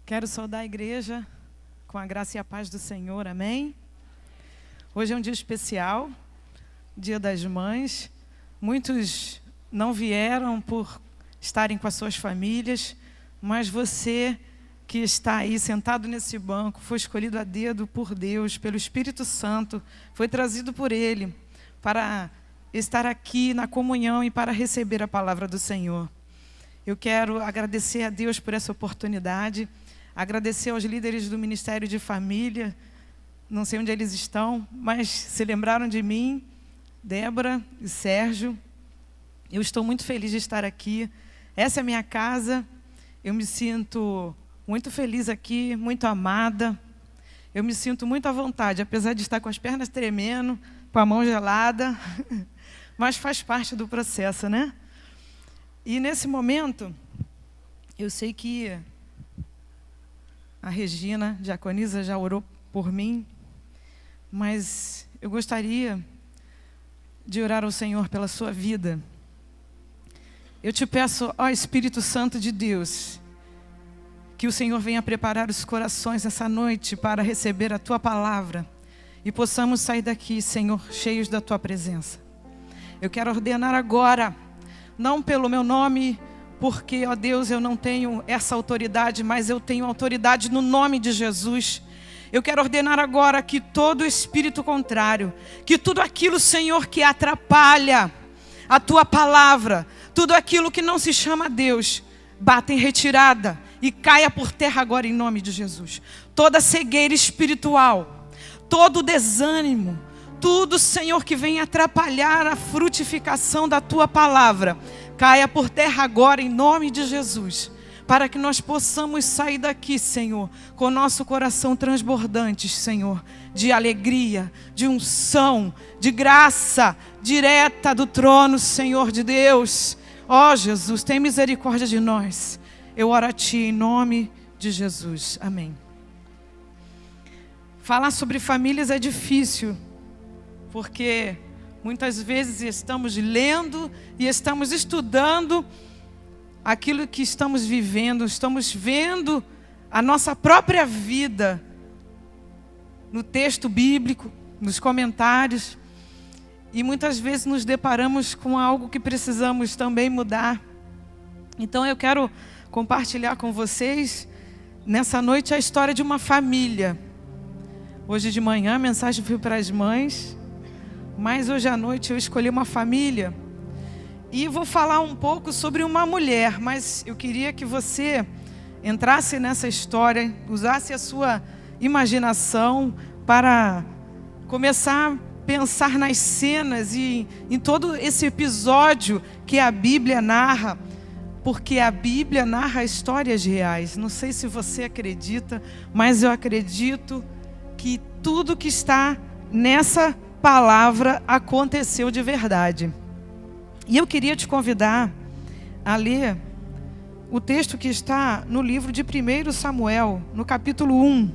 Quero saudar a igreja com a graça e a paz do Senhor, amém? Hoje é um dia especial, Dia das Mães. Muitos não vieram por estarem com as suas famílias, mas você que está aí sentado nesse banco, foi escolhido a dedo por Deus, pelo Espírito Santo, foi trazido por Ele para estar aqui na comunhão e para receber a palavra do Senhor. Eu quero agradecer a Deus por essa oportunidade, agradecer aos líderes do Ministério de Família, não sei onde eles estão, mas se lembraram de mim, Débora e Sérgio. Eu estou muito feliz de estar aqui. Essa é a minha casa, eu me sinto muito feliz aqui, muito amada. Eu me sinto muito à vontade, apesar de estar com as pernas tremendo, com a mão gelada, mas faz parte do processo, né? E nesse momento, eu sei que a Regina, diaconisa, já orou por mim, mas eu gostaria de orar ao Senhor pela sua vida. Eu te peço, ó Espírito Santo de Deus, que o Senhor venha preparar os corações essa noite para receber a Tua palavra e possamos sair daqui, Senhor, cheios da Tua presença. Eu quero ordenar agora, não pelo meu nome, porque, ó Deus, eu não tenho essa autoridade, mas eu tenho autoridade no nome de Jesus. Eu quero ordenar agora que todo espírito contrário, que tudo aquilo, Senhor, que atrapalha a Tua palavra, tudo aquilo que não se chama Deus, bata em retirada e caia por terra agora em nome de Jesus. Toda cegueira espiritual, todo desânimo, tudo, Senhor, que vem atrapalhar a frutificação da Tua palavra, caia por terra agora em nome de Jesus, para que nós possamos sair daqui, Senhor, com o nosso coração transbordante, Senhor, de alegria, de unção, de graça direta do trono, Senhor de Deus. Ó Jesus, tem misericórdia de nós. Eu oro a Ti em nome de Jesus. Amém. Falar sobre famílias é difícil, porque muitas vezes estamos lendo e estamos estudando aquilo que estamos vivendo, estamos vendo a nossa própria vida no texto bíblico, nos comentários, e muitas vezes nos deparamos com algo que precisamos também mudar. Então eu quero compartilhar com vocês nessa noite a história de uma família. Hoje de manhã a mensagem foi para as mães, mas hoje à noite eu escolhi uma família e vou falar um pouco sobre uma mulher, mas eu queria que você entrasse nessa história, usasse a sua imaginação para começar a pensar nas cenas e em todo esse episódio que a Bíblia narra, porque a Bíblia narra histórias reais. Não sei se você acredita, mas eu acredito que tudo que está nessa palavra aconteceu de verdade. E eu queria te convidar a ler o texto que está no livro de 1 Samuel, no capítulo 1.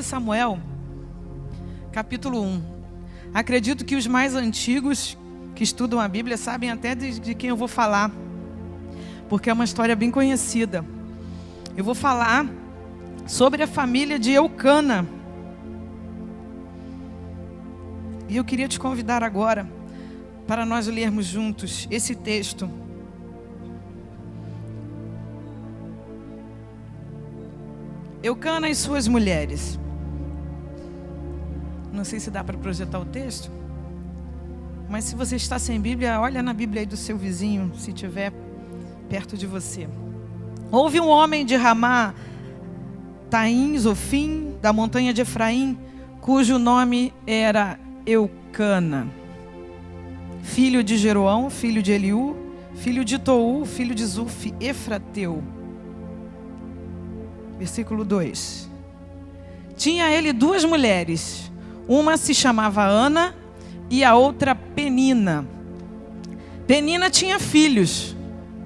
Samuel, capítulo 1. Acredito que os mais antigos que estudam a Bíblia sabem até de quem eu vou falar, porque é uma história bem conhecida. Eu vou falar sobre a família de Eucana. E eu queria te convidar agora para nós lermos juntos esse texto. Eucana e suas mulheres. Não sei se dá para projetar o texto, mas se você está sem Bíblia, olha na Bíblia aí do seu vizinho, se tiver perto de você. Houve um homem de Ramá, Taim, Zofim, da montanha de Efraim, cujo nome era Eucana, filho de Jeroão, filho de Eliú, filho de Tou, filho de Zuf, Efrateu. Versículo 2. Tinha ele duas mulheres, uma se chamava Ana e a outra Penina. Penina tinha filhos,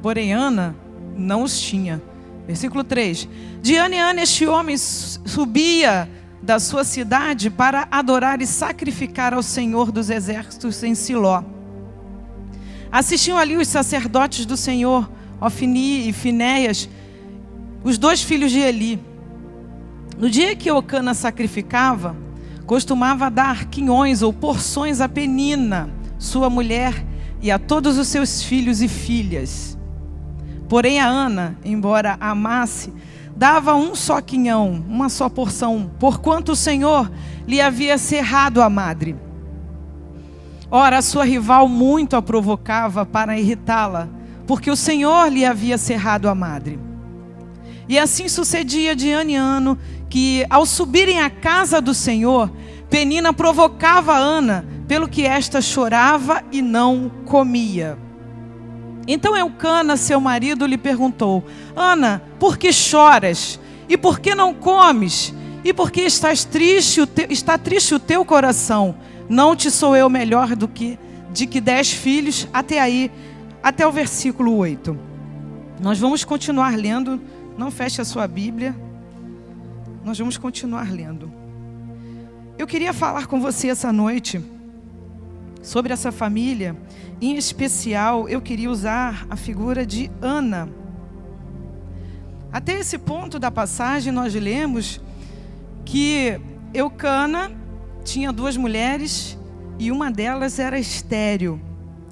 porém Ana não os tinha. Versículo 3. De ano em ano este homem subia da sua cidade para adorar e sacrificar ao Senhor dos exércitos em Siló. Assistiam ali os sacerdotes do Senhor, Ofni e Finéias, os 2 filhos de Eli. No dia que Eucana sacrificava, costumava dar quinhões ou porções a Penina, sua mulher, e a todos os seus filhos e filhas. Porém a Ana, embora amasse, dava um só quinhão, uma só porção, porquanto o Senhor lhe havia cerrado a madre. Ora, a sua rival muito a provocava para irritá-la, porque o Senhor lhe havia cerrado a madre. E assim sucedia de ano em ano, que ao subirem à casa do Senhor, Penina provocava Ana, pelo que esta chorava e não comia. Então Eucana, seu marido, lhe perguntou: Ana, por que choras? E por que não comes? E por que está triste o teu coração? Não te sou eu melhor do que 10 filhos? Até aí, até o versículo 8. Nós vamos continuar lendo. Não feche a sua Bíblia. Nós vamos continuar lendo. Eu queria falar com você essa noite sobre essa família. Em especial, eu queria usar a figura de Ana. Até esse ponto da passagem, nós lemos que Eucana tinha 2 mulheres e uma delas era estéril.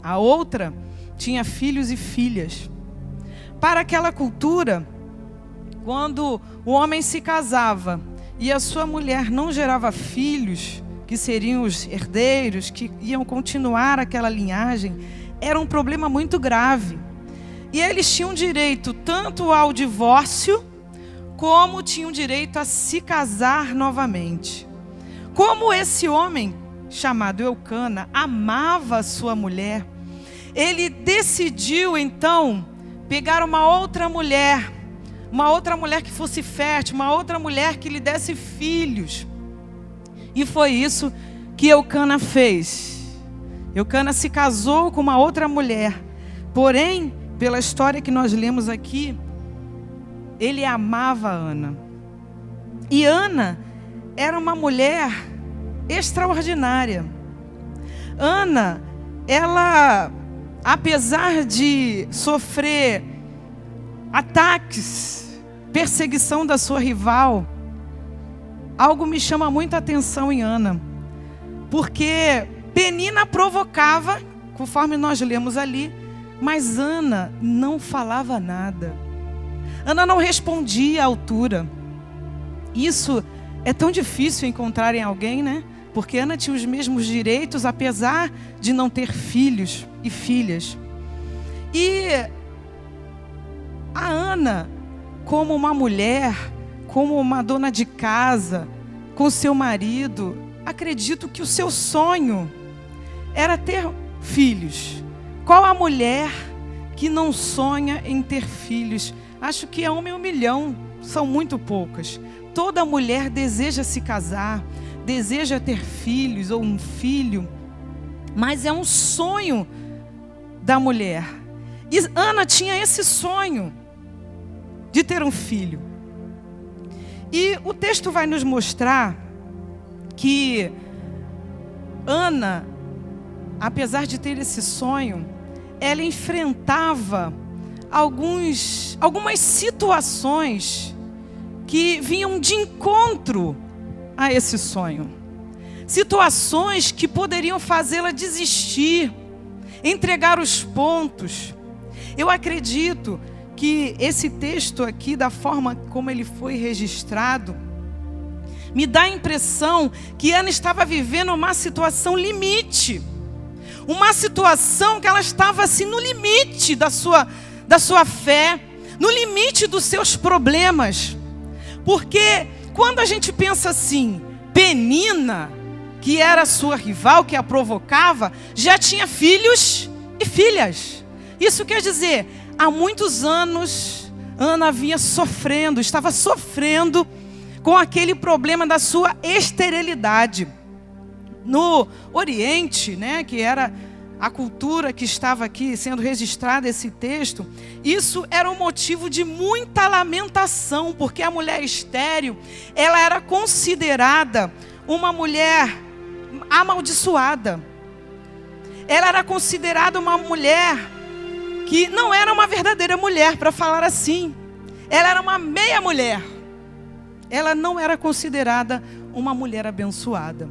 A outra tinha filhos e filhas. Para aquela cultura, quando o homem se casava e a sua mulher não gerava filhos, que seriam os herdeiros, que iam continuar aquela linhagem, era um problema muito grave. E eles tinham direito tanto ao divórcio, como tinham direito a se casar novamente. Como esse homem, chamado Eucana, amava a sua mulher, ele decidiu então pegar uma outra mulher que fosse fértil, uma outra mulher que lhe desse filhos. E foi isso que Eucana fez. Eucana se casou com uma outra mulher. Porém, pela história que nós lemos aqui, ele amava Ana. E Ana era uma mulher extraordinária. Ana, ela, apesar de sofrer ataques, perseguição da sua rival, algo me chama muita atenção em Ana, porque Penina provocava, conforme nós lemos ali, mas Ana não falava nada. Ana não respondia à altura. Isso é tão difícil encontrar em alguém, né? Porque Ana tinha os mesmos direitos, apesar de não ter filhos e filhas. E a Ana, como uma mulher, como uma dona de casa, com seu marido, acredito que o seu sonho era ter filhos. Qual a mulher que não sonha em ter filhos? Acho que é 1 em 1 milhão, são muito poucas. Toda mulher deseja se casar, deseja ter filhos ou um filho, mas é um sonho da mulher. E Ana tinha esse sonho de ter um filho. E o texto vai nos mostrar que Ana, apesar de ter esse sonho, ela enfrentava algumas situações que vinham de encontro a esse sonho. Situações que poderiam fazê-la desistir, entregar os pontos. Eu acredito que esse texto aqui, da forma como ele foi registrado, me dá a impressão que Ana estava vivendo uma situação limite. Uma situação que ela estava assim no limite da sua fé, no limite dos seus problemas. Porque quando a gente pensa assim, Penina, que era a sua rival, que a provocava, já tinha filhos e filhas. Isso quer dizer, há muitos anos, Ana estava sofrendo com aquele problema da sua esterilidade. No Oriente, né, que era a cultura que estava aqui sendo registrada esse texto, isso era um motivo de muita lamentação, porque a mulher estéril, ela era considerada uma mulher amaldiçoada. Ela era considerada uma mulher que não era uma verdadeira mulher, para falar assim. Ela era uma meia mulher. Ela não era considerada uma mulher abençoada.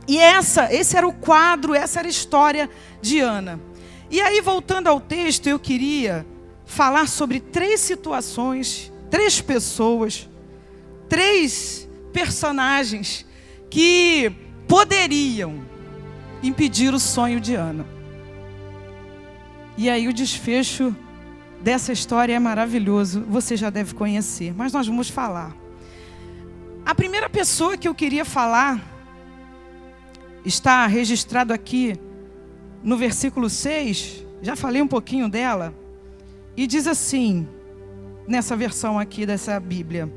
E esse era o quadro, essa era a história de Ana. E aí, voltando ao texto, eu queria falar sobre 3 situações, 3 pessoas, 3 personagens que poderiam impedir o sonho de Ana. E aí o desfecho dessa história é maravilhoso, você já deve conhecer, mas nós vamos falar. A primeira pessoa que eu queria falar está registrado aqui no versículo 6, já falei um pouquinho dela, e diz assim, nessa versão aqui dessa Bíblia.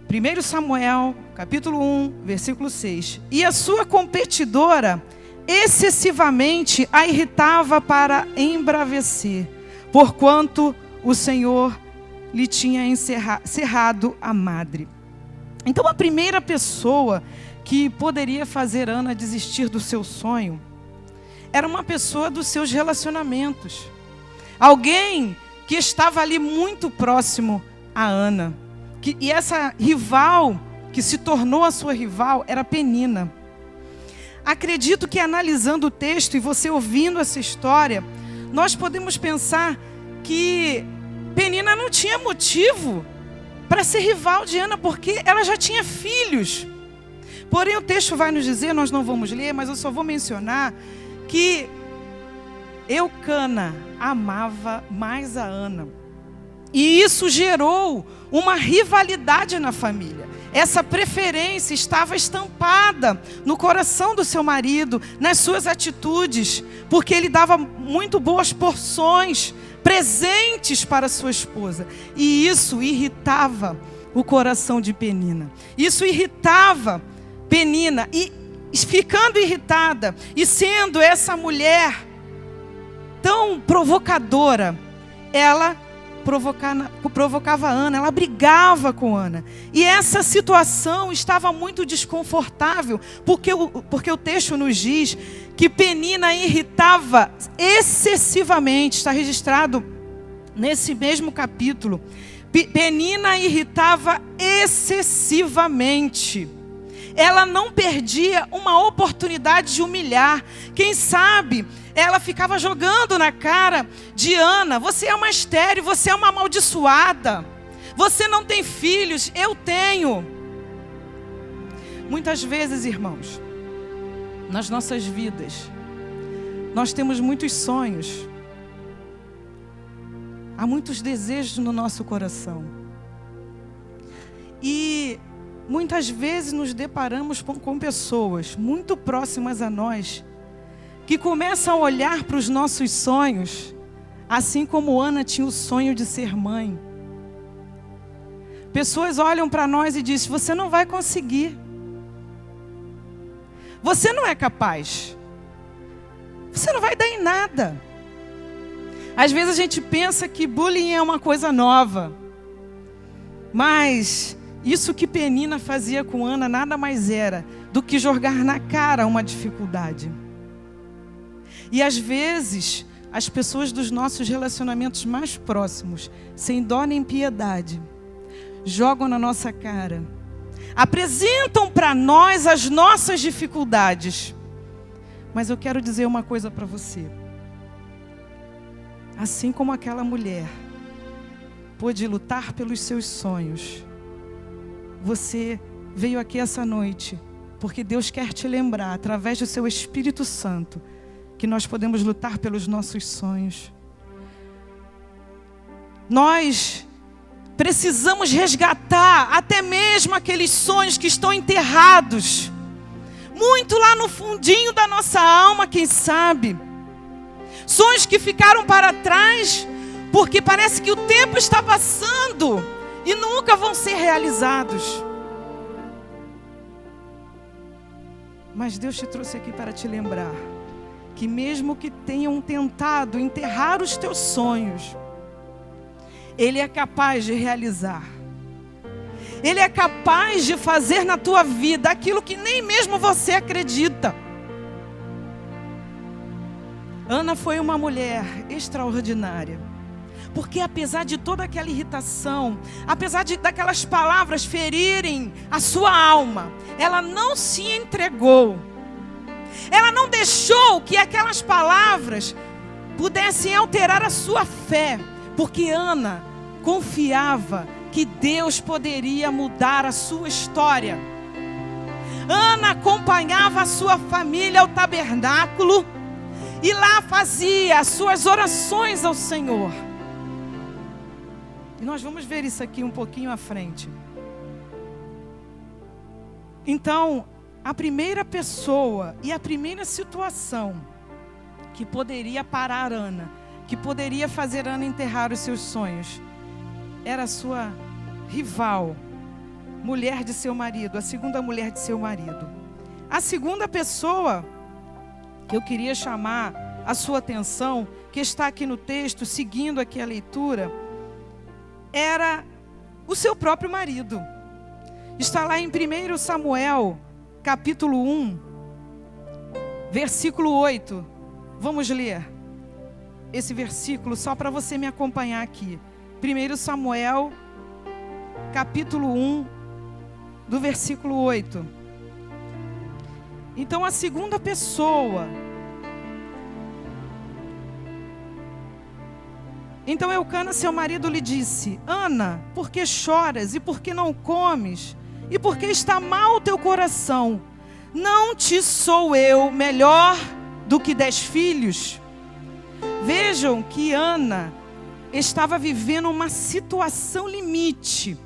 1 Samuel, capítulo 1, versículo 6. E a sua competidora excessivamente a irritava para embravecer, porquanto o Senhor lhe tinha cerrado a madre. Então a primeira pessoa que poderia fazer Ana desistir do seu sonho era uma pessoa dos seus relacionamentos. Alguém que estava ali muito próximo a Ana. E essa rival, que se tornou a sua rival, era Penina. Acredito que analisando o texto e você ouvindo essa história, nós podemos pensar que Penina não tinha motivo para ser rival de Ana, porque ela já tinha filhos. Porém o texto vai nos dizer, nós não vamos ler, mas eu só vou mencionar que Eucana amava mais a Ana. E isso gerou uma rivalidade na família. Essa preferência estava estampada no coração do seu marido, nas suas atitudes, porque ele dava muito boas porções, presentes para sua esposa. E isso irritava o coração de Penina. Isso irritava Penina. E ficando irritada, e sendo essa mulher tão provocadora, ela provocava Ana, ela brigava com Ana. E essa situação estava muito desconfortável, porque o texto nos diz que Penina irritava excessivamente. Está registrado nesse mesmo capítulo. Penina irritava excessivamente. Ela não perdia uma oportunidade de humilhar. Quem sabe ela ficava jogando na cara de Ana: você é uma estéril, você é uma amaldiçoada, você não tem filhos, eu tenho. Muitas vezes, irmãos, nas nossas vidas, nós temos muitos sonhos, há muitos desejos no nosso coração. E muitas vezes nos deparamos com pessoas muito próximas a nós, que começam a olhar para os nossos sonhos, assim como Ana tinha o sonho de ser mãe. Pessoas olham para nós e dizem: você não vai conseguir. Você não é capaz. Você não vai dar em nada. Às vezes a gente pensa que bullying é uma coisa nova. Mas isso que Penina fazia com Ana nada mais era do que jogar na cara uma dificuldade. E às vezes, as pessoas dos nossos relacionamentos mais próximos, sem dó nem piedade, jogam na nossa cara, apresentam para nós as nossas dificuldades. Mas eu quero dizer uma coisa para você. Assim como aquela mulher pôde lutar pelos seus sonhos, você veio aqui essa noite porque Deus quer te lembrar, através do seu Espírito Santo, que nós podemos lutar pelos nossos sonhos. Nós precisamos resgatar até mesmo aqueles sonhos que estão enterrados, muito lá no fundinho da nossa alma, quem sabe. Sonhos que ficaram para trás, porque parece que o tempo está passando e nunca vão ser realizados. Mas Deus te trouxe aqui para te lembrar que mesmo que tenham tentado enterrar os teus sonhos, Ele é capaz de realizar. Ele é capaz de fazer na tua vida aquilo que nem mesmo você acredita. Ana foi uma mulher extraordinária. Porque apesar de toda aquela irritação, apesar daquelas palavras ferirem a sua alma, ela não se entregou. Ela não deixou que aquelas palavras pudessem alterar a sua fé. Porque Ana confiava que Deus poderia mudar a sua história. Ana acompanhava a sua família ao tabernáculo e lá fazia as suas orações ao Senhor. E nós vamos ver isso aqui um pouquinho à frente. Então, a primeira pessoa e a primeira situação que poderia parar Ana, que poderia fazer Ana enterrar os seus sonhos, era a sua rival, mulher de seu marido, a segunda mulher de seu marido. A segunda pessoa que eu queria chamar a sua atenção, que está aqui no texto, seguindo aqui a leitura, era o seu próprio marido. Está lá em 1 Samuel, capítulo 1, versículo 8. Vamos ler esse versículo só para você me acompanhar aqui. 1 Samuel, capítulo 1, do versículo 8. Então a segunda pessoa. Então Eucana, seu marido, lhe disse: Ana, por que choras e por que não comes? E por que está mal o teu coração? Não te sou eu melhor do que 10 filhos? Vejam que Ana estava vivendo uma situação limite.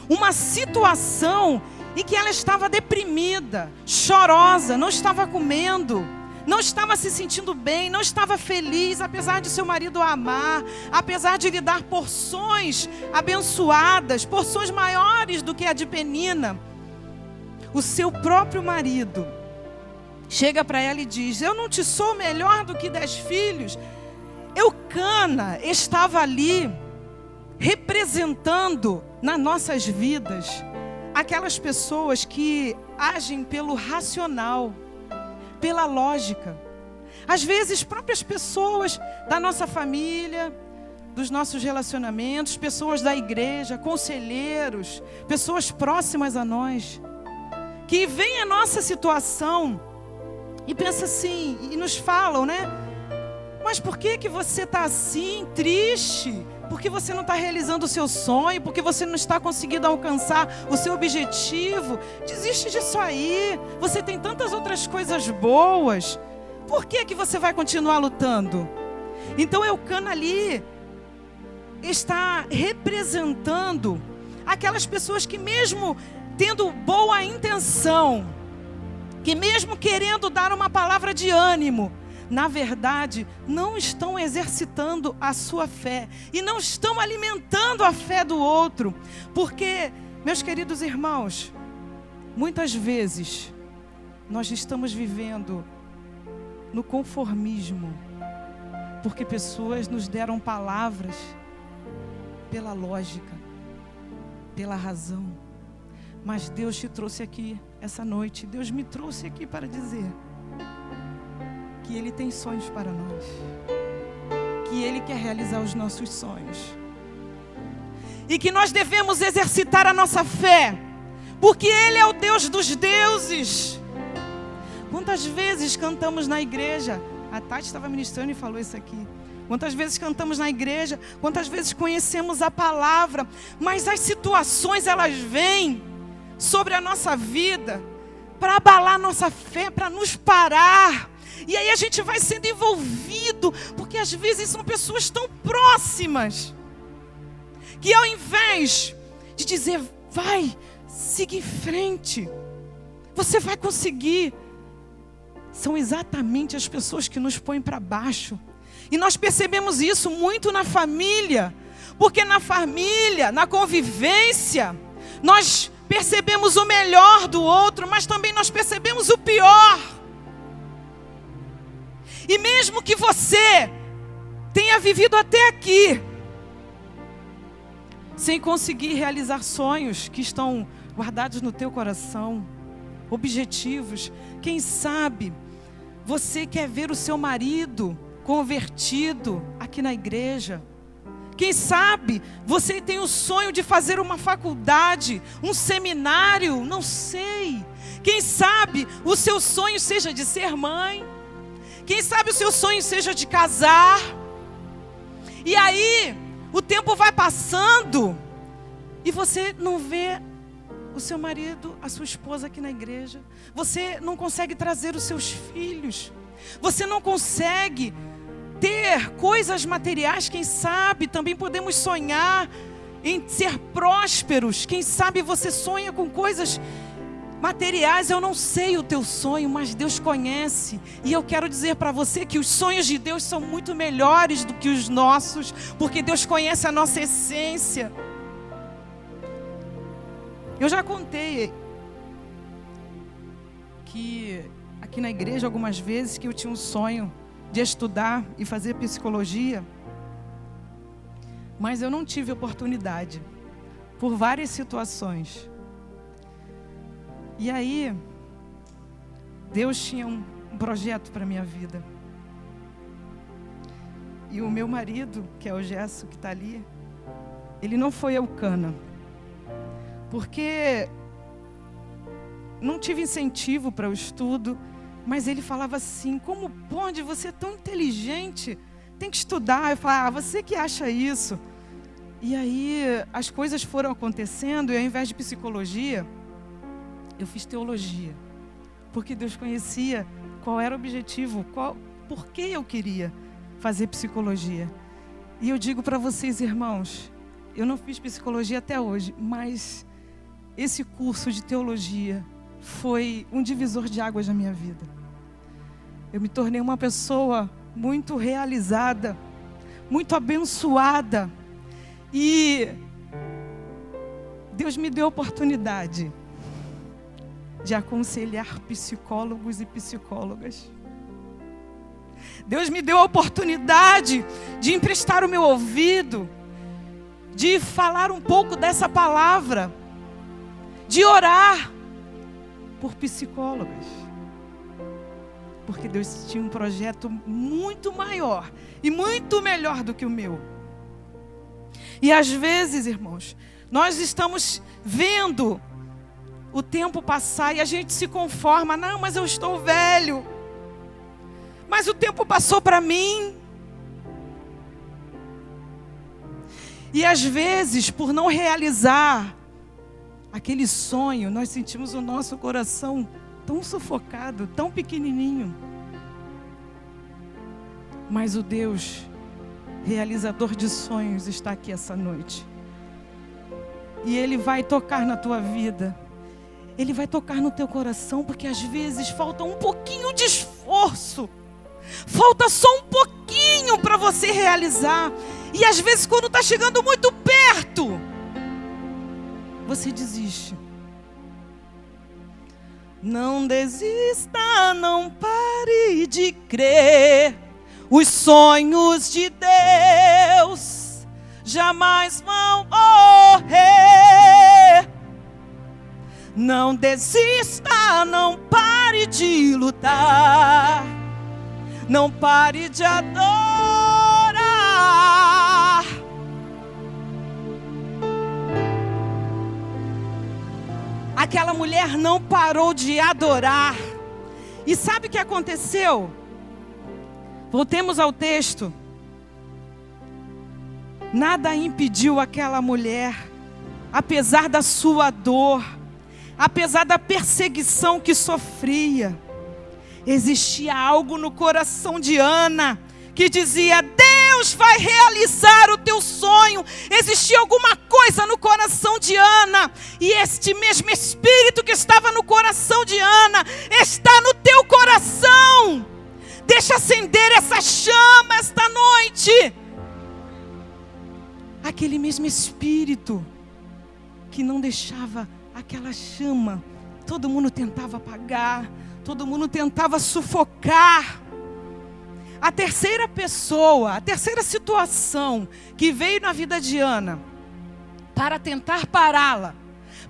Uma situação em que ela estava deprimida, chorosa, não estava comendo, não estava se sentindo bem, não estava feliz, apesar de seu marido a amar, apesar de lhe dar porções abençoadas, porções maiores do que a de Penina. O seu próprio marido chega para ela e diz: eu não te sou melhor do que 10 filhos. Eucana estava ali representando nas nossas vidas aquelas pessoas que agem pelo racional, pela lógica. Às vezes, próprias pessoas da nossa família, dos nossos relacionamentos, pessoas da igreja, conselheiros, pessoas próximas a nós, que veem a nossa situação e pensam assim, e nos falam, né? Mas por que você está assim, triste? Porque você não está realizando o seu sonho, porque você não está conseguindo alcançar o seu objetivo. Desiste disso aí. Você tem tantas outras coisas boas. Por que você vai continuar lutando? Então Eucana ali está representando aquelas pessoas que, mesmo tendo boa intenção, que mesmo querendo dar uma palavra de ânimo, na verdade, não estão exercitando a sua fé e não estão alimentando a fé do outro. Porque, meus queridos irmãos, muitas vezes nós estamos vivendo no conformismo, porque pessoas nos deram palavras pela lógica, pela razão. Mas Deus te trouxe aqui essa noite, Deus me trouxe aqui para dizer que Ele tem sonhos para nós, que Ele quer realizar os nossos sonhos, e que nós devemos exercitar a nossa fé, porque Ele é o Deus dos deuses. Quantas vezes cantamos na igreja? A Tati estava ministrando e falou isso aqui. Quantas vezes cantamos na igreja, quantas vezes conhecemos a palavra, mas as situações, elas vêm sobre a nossa vida para abalar nossa fé, para nos parar. E aí a gente vai sendo envolvido, porque às vezes são pessoas tão próximas, que ao invés de dizer, vai, siga em frente, você vai conseguir, são exatamente as pessoas que nos põem para baixo. E nós percebemos isso muito na família, porque na família, na convivência, nós percebemos o melhor do outro, mas também nós percebemos o pior. E mesmo que você tenha vivido até aqui, sem conseguir realizar sonhos que estão guardados no teu coração, objetivos, quem sabe você quer ver o seu marido convertido aqui na igreja. Quem sabe você tem o sonho de fazer uma faculdade, um seminário, não sei. Quem sabe o seu sonho seja de ser mãe. Quem sabe o seu sonho seja de casar. E aí, o tempo vai passando e você não vê o seu marido, a sua esposa aqui na igreja. Você não consegue trazer os seus filhos. Você não consegue ter coisas materiais. Quem sabe também podemos sonhar em ser prósperos. Quem sabe você sonha com coisas materiais. Eu não sei o teu sonho, mas Deus conhece. E eu quero dizer para você que os sonhos de Deus são muito melhores do que os nossos, porque Deus conhece a nossa essência. Eu já contei que aqui na igreja algumas vezes que eu tinha um sonho de estudar e fazer psicologia, mas eu não tive oportunidade por várias situações. E aí, Deus tinha um projeto para a minha vida. E o meu marido, que é o Gesso, que está ali, ele não foi Eucana, porque não tive incentivo para o estudo, mas ele falava assim: como pode, você é tão inteligente, tem que estudar. Eu falava: você que acha isso? E aí as coisas foram acontecendo, e ao invés de psicologia, eu fiz teologia, porque Deus conhecia qual era o objetivo, por que eu queria fazer psicologia. E eu digo para vocês, irmãos, eu não fiz psicologia até hoje, mas esse curso de teologia foi um divisor de águas na minha vida. Eu me tornei uma pessoa muito realizada, muito abençoada, e Deus me deu a oportunidade de aconselhar psicólogos e psicólogas. Deus me deu a oportunidade de emprestar o meu ouvido, de falar um pouco dessa palavra, de orar por psicólogas. Porque Deus tinha um projeto muito maior e muito melhor do que o meu. E às vezes, irmãos, nós estamos vendo o tempo passar e a gente se conforma. Não, mas eu estou velho. Mas o tempo passou para mim. E às vezes, por não realizar aquele sonho, nós sentimos o nosso coração tão sufocado, tão pequenininho. Mas o Deus realizador de sonhos está aqui essa noite. E Ele vai tocar na tua vida. Ele vai tocar no teu coração, porque às vezes falta um pouquinho de esforço. Falta só um pouquinho para você realizar. E às vezes quando está chegando muito perto, você desiste. Não desista, não pare de crer. Os sonhos de Deus jamais vão morrer. Não desista, não pare de lutar. Não pare de adorar. Aquela mulher não parou de adorar. E sabe o que aconteceu? Voltemos ao texto. Nada impediu aquela mulher, apesar da sua dor, apesar da perseguição que sofria, existia algo no coração de Ana que dizia: Deus vai realizar o teu sonho. Existia alguma coisa no coração de Ana, e este mesmo Espírito que estava no coração de Ana está no teu coração. Deixa acender essa chama esta noite. Aquele mesmo Espírito que não deixava aquela chama, todo mundo tentava apagar, todo mundo tentava sufocar. A terceira pessoa, a terceira situação que veio na vida de Ana para tentar pará-la,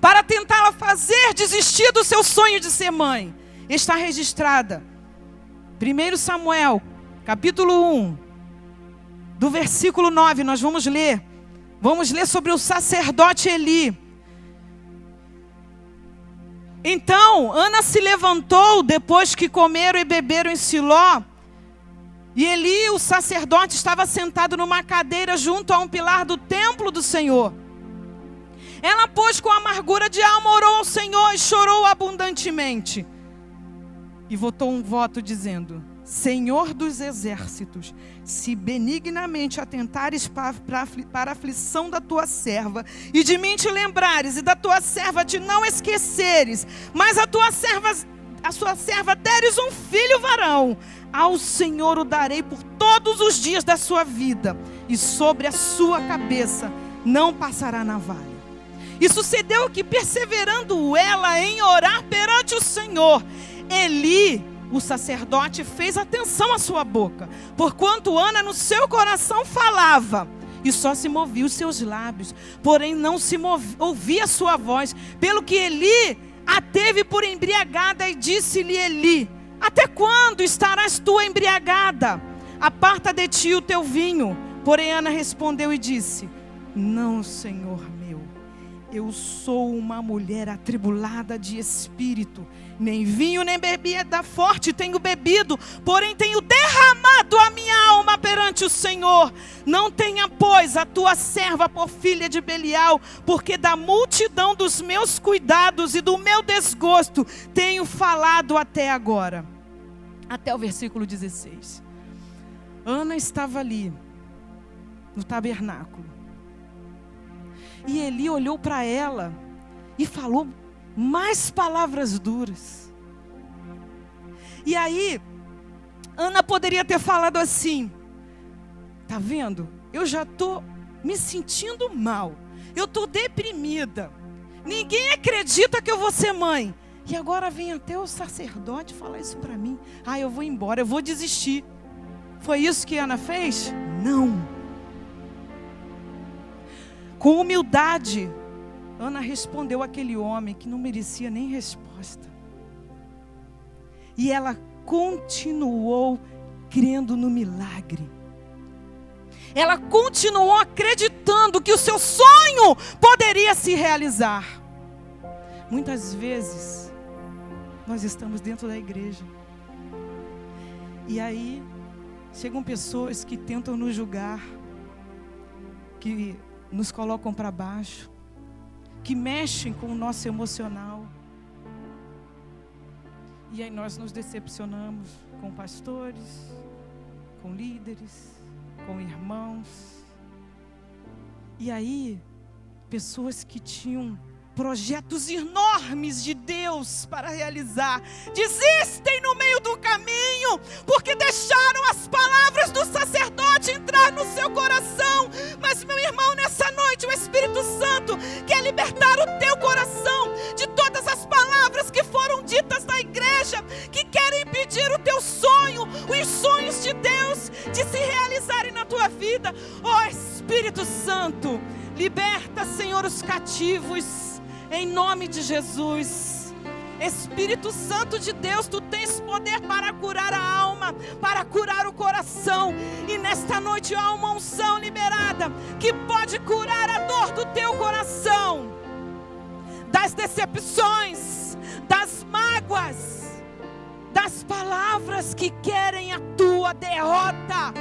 para tentá-la fazer desistir do seu sonho de ser mãe, está registrada 1 Samuel, capítulo 1, do versículo 9, nós vamos ler. Vamos ler sobre o sacerdote Eli. Então, Ana se levantou depois que comeram e beberam em Siló. E Eli, o sacerdote, estava sentado numa cadeira junto a um pilar do templo do Senhor. Ela, pois, com amargura de alma, orou ao Senhor e chorou abundantemente. E votou um voto dizendo: Senhor dos exércitos, se benignamente atentares para a aflição da tua serva, e de mim te lembrares, e da tua serva te não esqueceres, mas a sua serva deres um filho varão, ao Senhor o darei por todos os dias da sua vida, e sobre a sua cabeça não passará navalha. E sucedeu que, perseverando ela em orar perante o Senhor, Eli, o sacerdote, fez atenção à sua boca, porquanto Ana no seu coração falava, e só se movia os seus lábios, porém não se ouvia a sua voz, pelo que Eli a teve por embriagada, e disse-lhe Eli: até quando estarás tu embriagada? Aparta de ti o teu vinho. Porém Ana respondeu e disse: não, Senhor meu, eu sou uma mulher atribulada de espírito, nem vinho nem bebida forte tenho bebido, porém tenho derramado a minha alma perante o Senhor. Não tenha, pois, a tua serva por filha de Belial, porque da multidão dos meus cuidados e do meu desgosto tenho falado até agora. Até o versículo 16. Ana estava ali, no tabernáculo, e Eli olhou para ela e falou mais palavras duras. E aí, Ana poderia ter falado assim: tá vendo? Eu já estou me sentindo mal, eu estou deprimida, ninguém acredita que eu vou ser mãe, e agora vem até o sacerdote falar isso para mim. Ah, eu vou embora, eu vou desistir. Foi isso que Ana fez? Não. Com humildade, Ana respondeu àquele homem que não merecia nem resposta. E ela continuou crendo no milagre. Ela continuou acreditando que o seu sonho poderia se realizar. Muitas vezes, nós estamos dentro da igreja. E aí, chegam pessoas que tentam nos julgar, que nos colocam para baixo, que mexem com o nosso emocional. E aí nós nos decepcionamos com pastores, com líderes, com irmãos. E aí, pessoas que tinham projetos enormes de Deus para realizar, desistem no meio do caminho, porque deixaram as palavras do sacerdote entrar no seu coração. Mas, meu irmão, nessa noite o Espírito Santo quer libertar o teu coração de todas as palavras que foram ditas na igreja, que querem impedir o teu sonho, os sonhos de Deus de se realizarem na tua vida. Ó Espírito Santo, liberta, Senhor, os cativos, em nome de Jesus. Espírito Santo de Deus, tu tens poder para curar a alma, para curar o coração. E nesta noite há uma unção liberada que pode curar a dor do teu coração, das decepções, das mágoas, das palavras que querem a tua derrota.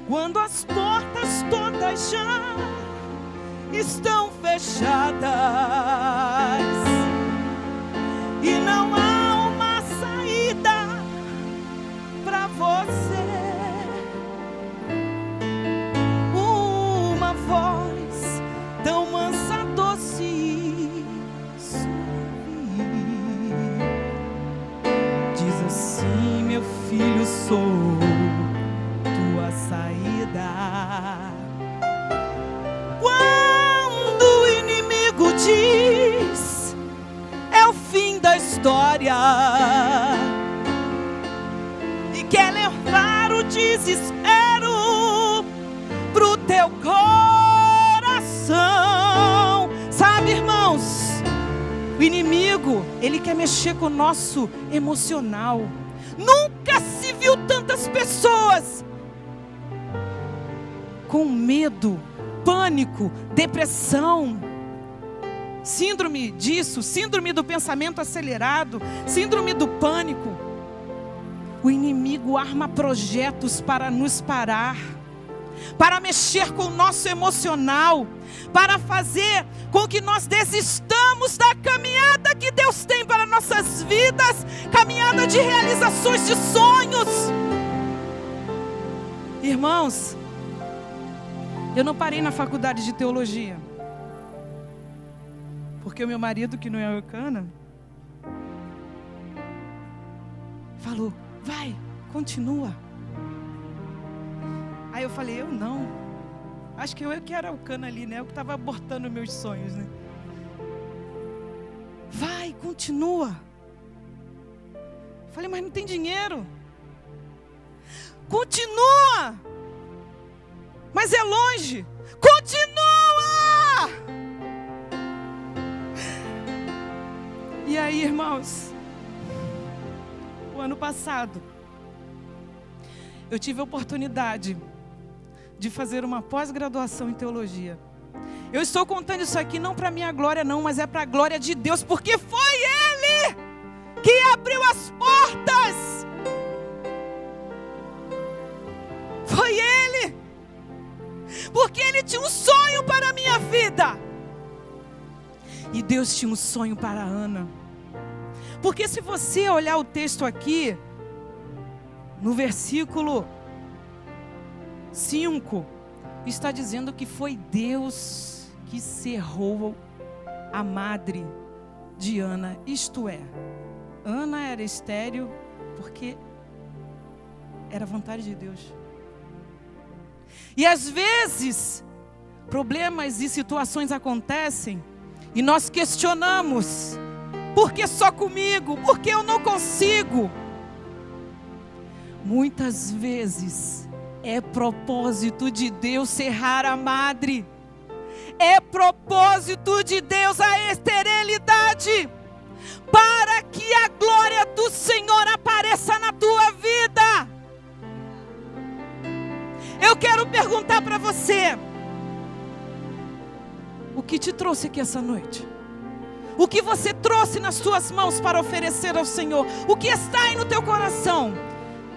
Quando as portas todas já estão fechadas e não há uma saída para você, uma voz tão mansa, doce e suave diz assim: meu filho, sou tua saída. Quando o inimigo diz é o fim da história e quer levar desespero pro teu coração. Sabe, irmãos, o inimigo, ele quer mexer com o nosso emocional. Nunca se viu tantas pessoas com medo, pânico, depressão, síndrome disso, síndrome do pensamento acelerado, síndrome do pânico. O inimigo arma projetos para nos parar, para mexer com o nosso emocional, para fazer com que nós desistamos da caminhada que Deus tem para nossas vidas, caminhada de realizações de sonhos. Irmãos, eu não parei na faculdade de teologia, porque o meu marido, que não é eucana, falou: vai, continua. Aí eu falei: eu não. Acho que eu que era eucana ali, né? Eu que estava abortando meus sonhos, né? Vai, continua. Falei: mas não tem dinheiro. Continua. Mas é longe. Continua. E aí, irmãos, o ano passado, eu tive a oportunidade de fazer uma pós-graduação em teologia. Eu estou contando isso aqui não para minha glória não, mas é para a glória de Deus, porque foi Ele que abriu as portas. Foi Ele, porque Ele tinha um sonho para a minha vida. E Deus tinha um sonho para a Ana. Porque se você olhar o texto aqui, no versículo 5, está dizendo que foi Deus que cerrou a madre de Ana. Isto é, Ana era estéril porque era vontade de Deus. E às vezes, problemas e situações acontecem e nós questionamos: por que só comigo? Por que eu não consigo? Muitas vezes é propósito de Deus cerrar a madre. É propósito de Deus a esterilidade, para que a glória do Senhor apareça na tua vida. Eu quero perguntar para você: o que te trouxe aqui essa noite? O que você trouxe nas tuas mãos para oferecer ao Senhor? O que está aí no teu coração?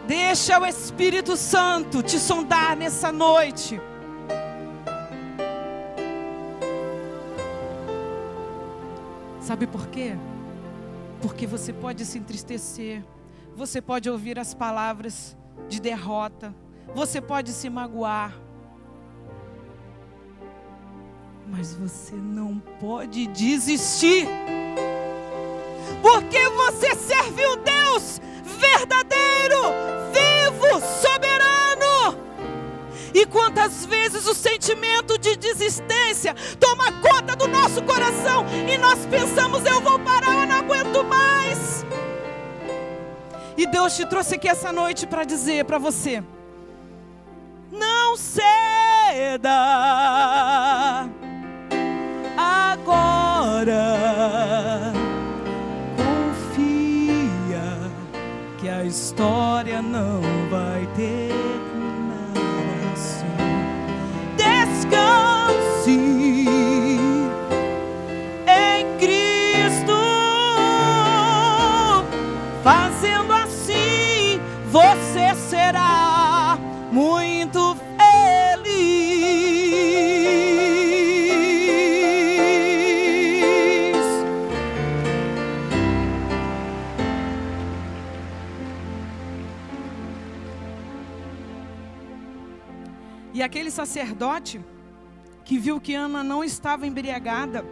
Deixa o Espírito Santo te sondar nessa noite. Sabe por quê? Porque você pode se entristecer, você pode ouvir as palavras de derrota, você pode se magoar, mas você não pode desistir, porque você serve o Deus verdadeiro, vivo, soberano. E quantas vezes o sentimento de desistência toma conta do nosso coração e nós pensamos: eu vou parar, eu não aguento mais. E Deus te trouxe aqui essa noite para dizer para você: não ceda agora, confia que a história não vai terminar assim. Descanse em Cristo, fazendo assim você será muito feliz. E aquele sacerdote que viu que Ana não estava embriagada,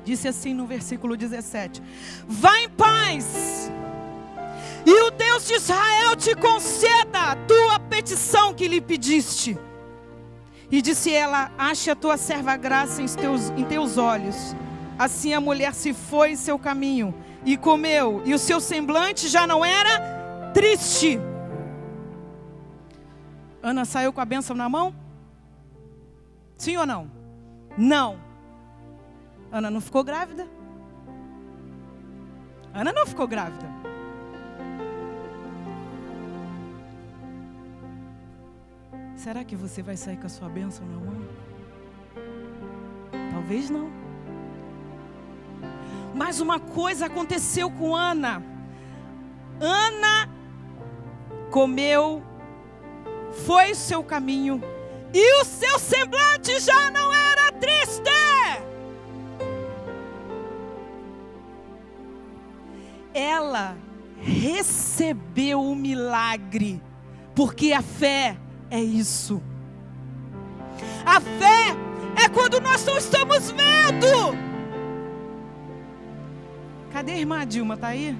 disse assim no versículo 17: vá em paz, e o Deus de Israel te conceda a tua petição que lhe pediste. E disse ela: ache a tua serva graça em teus olhos. Assim a mulher se foi em seu caminho e comeu, e o seu semblante já não era triste. Ana saiu com a bênção na mão? Sim ou não? Não. Ana não ficou grávida? Ana não ficou grávida. Será que você vai sair com a sua bênção na mão? Talvez não. Mas uma coisa aconteceu com Ana. Ana comeu, foi o seu caminho, e o seu semblante já não era triste. Ela recebeu o milagre, porque a fé é isso. A fé é quando nós não estamos vendo. Cadê a irmã Dilma? Está aí?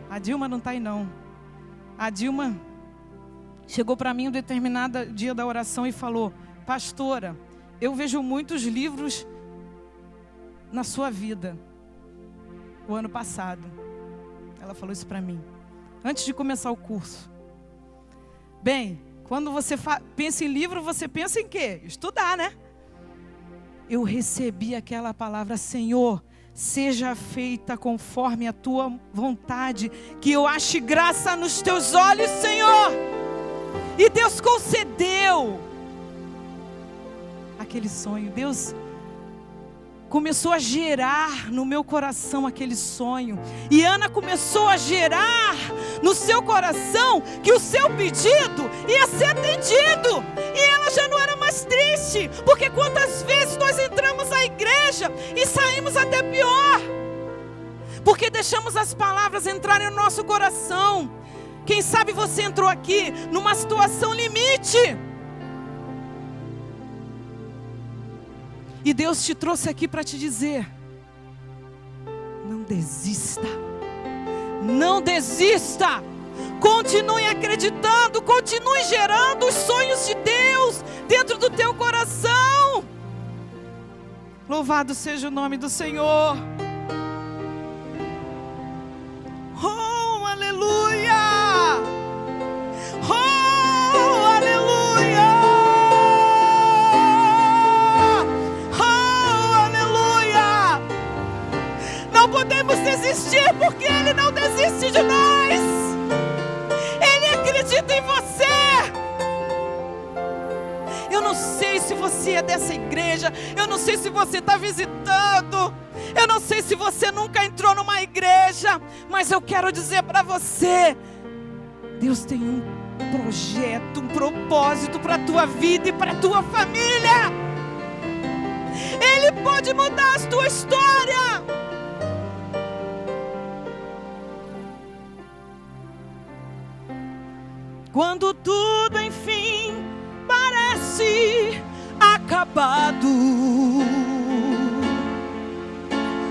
A Dilma não está aí não. A Dilma chegou para mim um determinado dia da oração e falou: pastora, eu vejo muitos livros na sua vida. O ano passado. Ela falou isso para mim, antes de começar o curso. Bem, quando você pensa em livro, você pensa em quê? Estudar, né? Eu recebi aquela palavra: Senhor, seja feita conforme a tua vontade, que eu ache graça nos teus olhos, Senhor. E Deus concedeu aquele sonho. Deus começou a gerar no meu coração aquele sonho. E Ana começou a gerar no seu coração que o seu pedido ia ser atendido. E ela já não era mais triste, porque quantas vezes nós entramos na igreja e saímos até pior, porque deixamos as palavras entrarem no nosso coração. Quem sabe você entrou aqui numa situação limite, e Deus te trouxe aqui para te dizer: não desista, não desista, continue acreditando, continue gerando os sonhos de Deus dentro do teu coração. Louvado seja o nome do Senhor. Oh, aleluia! Oh, aleluia! Oh, aleluia! Não podemos desistir, porque Ele não desiste de nós. Ele acredita em você. Eu não sei se você é dessa igreja, eu não sei se você está visitando, eu não sei se você nunca entrou numa igreja, mas eu quero dizer para você: Deus tem um projeto, um propósito para a tua vida e para a tua família. Ele pode mudar a tua história. Quando tudo enfim parece acabado,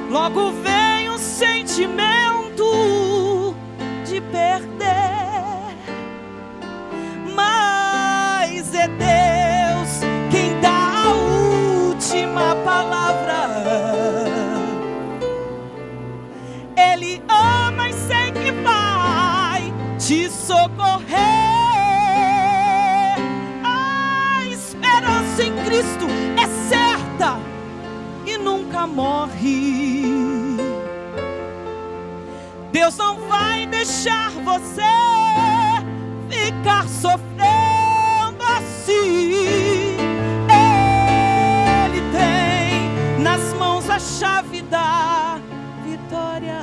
logo vem um sentimento de perder, mas é Deus quem dá a última palavra. Ele ama e sei que vai te socorrer. Em Cristo é certa e nunca morre. Deus não vai deixar você ficar sofrendo assim. Ele tem nas mãos a chave da vitória.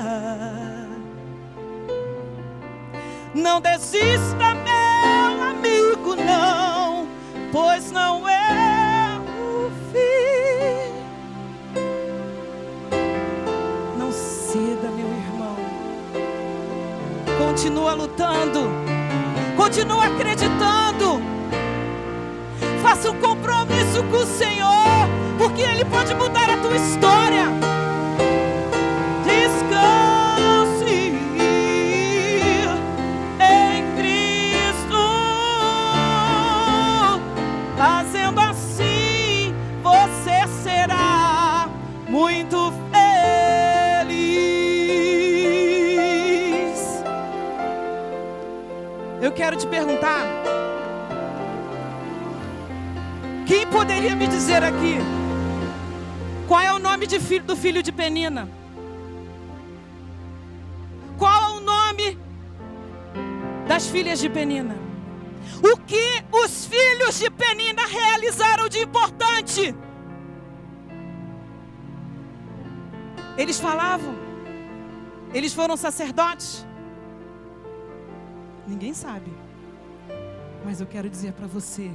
Não desista, meu amigo, não, pois não é o fim. Não ceda, meu irmão. Continua lutando, continua acreditando. Faça um compromisso com o Senhor, porque Ele pode mudar a tua história. Descanse em Cristo. Fazendo assim, você será muito feliz. Eu quero te perguntar: Quem poderia me dizer aqui qual é o nome do filho de Penina? Qual é o nome das filhas de Penina? O que os filhos de Penina realizaram de importante? Eles falavam? Eles foram sacerdotes? Ninguém sabe. Mas eu quero dizer para você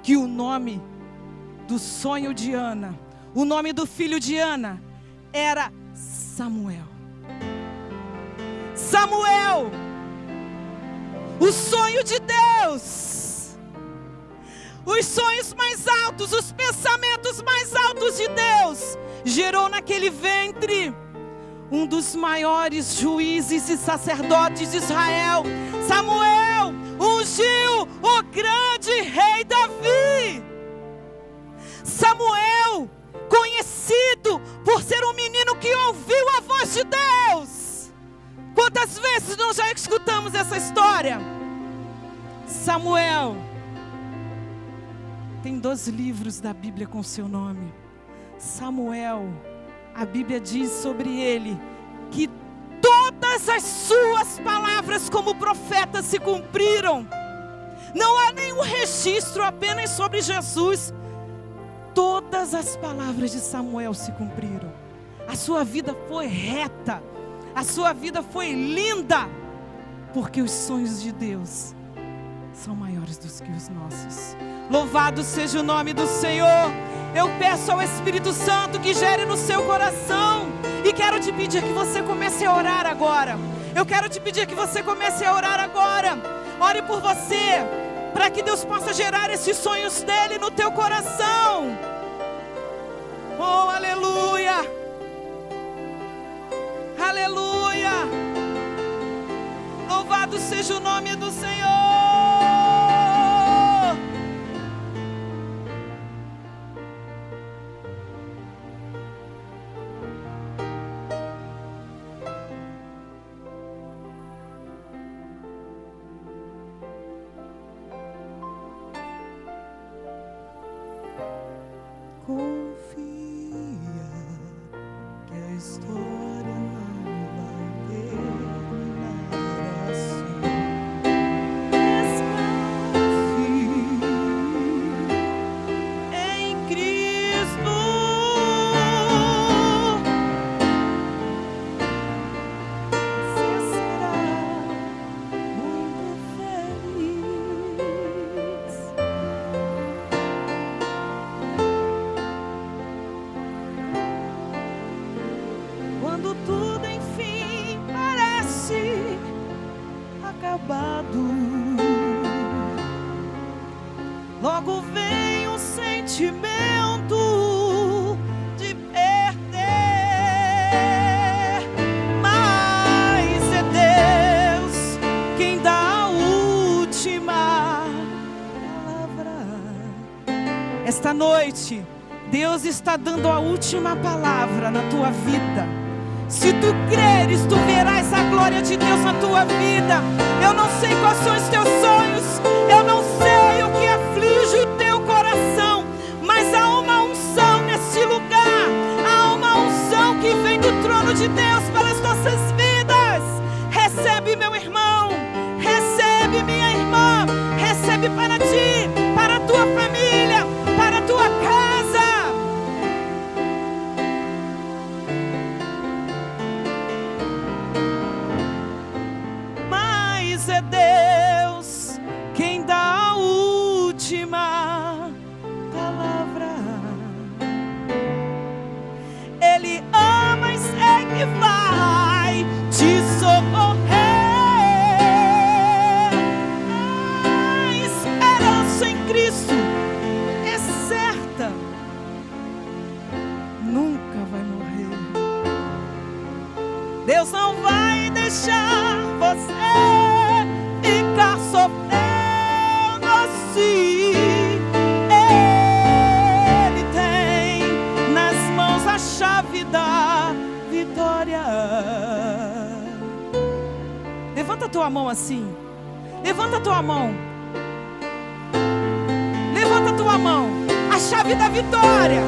que o nome do sonho de Ana, o nome do filho de Ana, era Samuel. Samuel, o sonho de Deus, os sonhos mais altos, os pensamentos mais altos de Deus, gerou naquele ventre um dos maiores juízes e sacerdotes de Israel. Samuel ungiu o grande rei Davi. Samuel, conhecido por ser um menino que ouviu a voz de Deus. Quantas vezes nós já escutamos essa história? Samuel tem 12 livros da Bíblia com seu nome. Samuel, a Bíblia diz sobre ele que todas as suas palavras como profeta se cumpriram. Não há nenhum registro apenas sobre Jesus. Todas as palavras de Samuel se cumpriram. A sua vida foi reta, a sua vida foi linda, porque os sonhos de Deus são maiores do que os nossos. Louvado seja o nome do Senhor. Eu peço ao Espírito Santo que gere no seu coração. E quero te pedir que você comece a orar agora. Eu quero te pedir que você comece a orar agora. Ore por você, para que Deus possa gerar esses sonhos dele no teu coração. Oh, aleluia! Aleluia! Louvado seja o nome do Senhor. Logo vem um sentimento de perder, mas é Deus quem dá a última palavra. Esta noite, Deus está dando a última palavra na tua vida. Se tu creres, tu verás a glória de Deus na tua vida. Eu não sei quais são os teus sonhos, eu não sei o que aflige o teu coração, mas há uma unção nesse lugar, há uma unção que vem do trono de Deus para as nossas vidas. Recebe, meu irmão, recebe, minha irmã, recebe para ti, para a tua família, para a tua casa. É Deus quem dá a última palavra. Ele ama e é que vai te socorrer. A esperança em Cristo é certa, nunca vai morrer. Deus não vai deixar você ficar sofrendo assim. Ele tem nas mãos a chave da vitória. Levanta a tua mão assim. Levanta a tua mão. Levanta a tua mão. A a chave da vitória.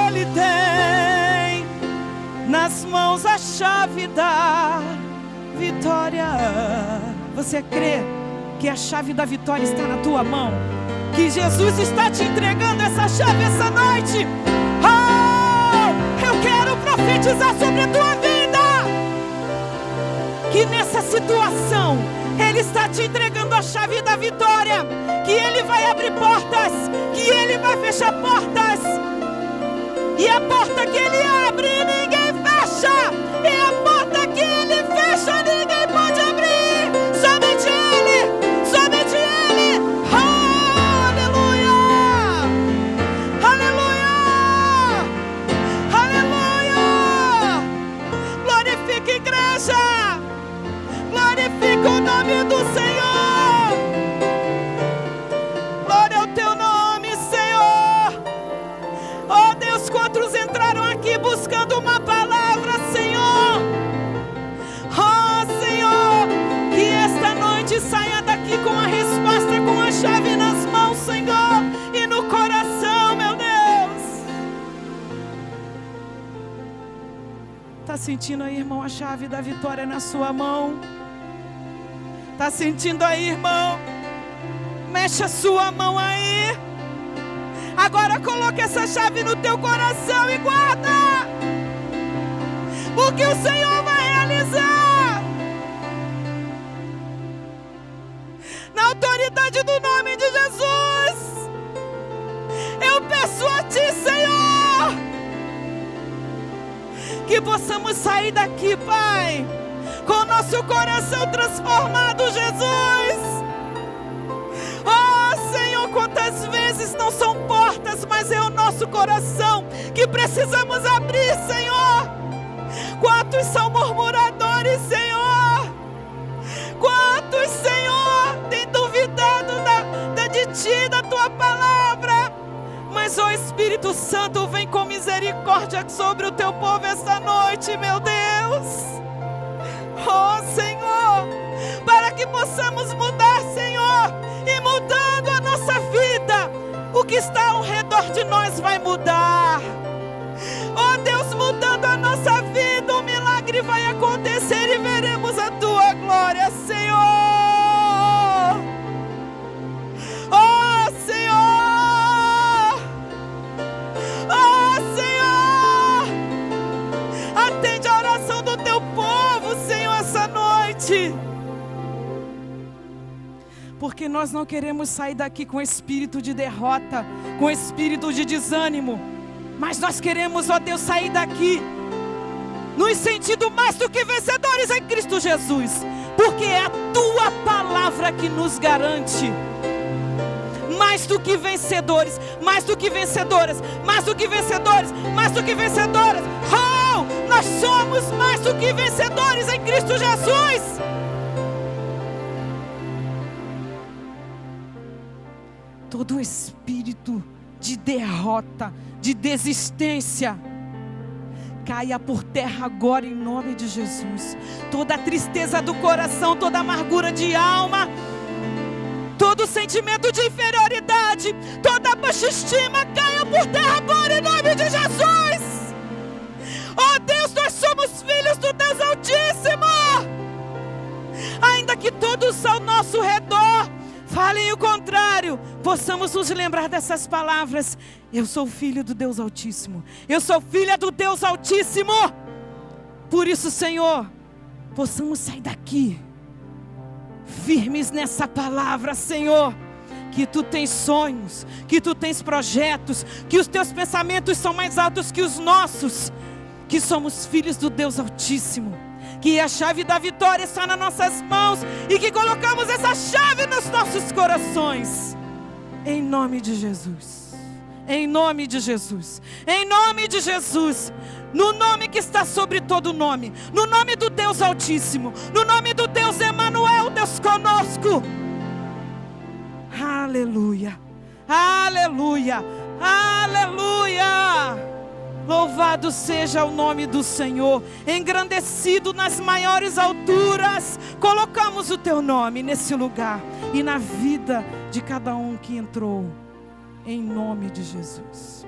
Ele tem nas mãos a chave da vitória. Você crê que a chave da vitória está na tua mão? Que Jesus está te entregando essa chave essa noite? Oh, eu quero profetizar sobre a tua vida, que nessa situação Ele está te entregando a chave da vitória, que Ele vai abrir portas, que Ele vai fechar portas, e a porta que Ele abre ninguém fecha, e a porta que Ele fecha ninguém pode abrir, somente Ele, somente Ele. Aleluia, aleluia, aleluia. Glorifique a igreja, glorifica o nome do Senhor. Glória ao teu nome, Senhor. Oh Deus, quantos entraram aqui buscando uma palavra, Senhor? Oh Senhor, que esta noite saia daqui com a resposta, com a chave nas mãos, Senhor, e no coração, meu Deus. Tá sentindo aí, irmão, a chave da vitória na sua mão? Tá sentindo aí, irmão? Mexe a sua mão aí. Agora coloque essa chave no teu coração e guarda o que o Senhor vai realizar. Na autoridade do nome de Jesus, eu peço a Ti, Senhor, que possamos sair daqui, Pai, com o nosso coração transformado, Jesus. Oh Senhor, quantas vezes não são portas, mas é o nosso coração que precisamos abrir, Senhor. Quantos são murmuradores, Senhor? Quantos, Senhor, têm duvidado de Ti, da Tua palavra? Mas, ó Espírito Santo, vem com misericórdia sobre o Teu povo esta noite, meu Deus. Oh Senhor, para que possamos mudar, Senhor, e mudando a nossa vida, o que está ao redor de nós vai mudar. Oh Deus, mudando a nossa vida, o milagre vai acontecer e veremos a Tua glória, Senhor. Oh Senhor, oh Senhor, atende a oração do Teu povo, Senhor, essa noite. Porque nós não queremos sair daqui com espírito de derrota, com espírito de desânimo, mas nós queremos, ó Deus, sair daqui nos sentindo mais do que vencedores em Cristo Jesus, porque é a Tua palavra que nos garante mais do que vencedores, mais do que vencedoras, mais do que vencedores, mais do que vencedoras. Oh, nós somos mais do que vencedores em Cristo Jesus. Todo espírito de derrota, de desistência, caia por terra agora em nome de Jesus. Toda tristeza do coração, toda amargura de alma, todo sentimento de inferioridade, toda baixa estima, caia por terra agora em nome de Jesus. Oh Deus, nós somos filhos do Deus Altíssimo. Ainda que todos ao nosso redor falem o contrário, possamos nos lembrar dessas palavras. Eu sou filho do Deus Altíssimo. Eu sou filha do Deus Altíssimo. Por isso, Senhor, possamos sair daqui firmes nessa palavra, Senhor. Que Tu tens sonhos, que Tu tens projetos, que os Teus pensamentos são mais altos que os nossos, que somos filhos do Deus Altíssimo, que a chave da vitória está nas nossas mãos e que colocamos essa chave nos nossos corações, em nome de Jesus, em nome de Jesus, em nome de Jesus, no nome que está sobre todo nome, no nome do Deus Altíssimo, no nome do Deus Emanuel, Deus conosco. Aleluia, aleluia, aleluia. Louvado seja o nome do Senhor, engrandecido nas maiores alturas. Colocamos o Teu nome nesse lugar e na vida de cada um que entrou, em nome de Jesus.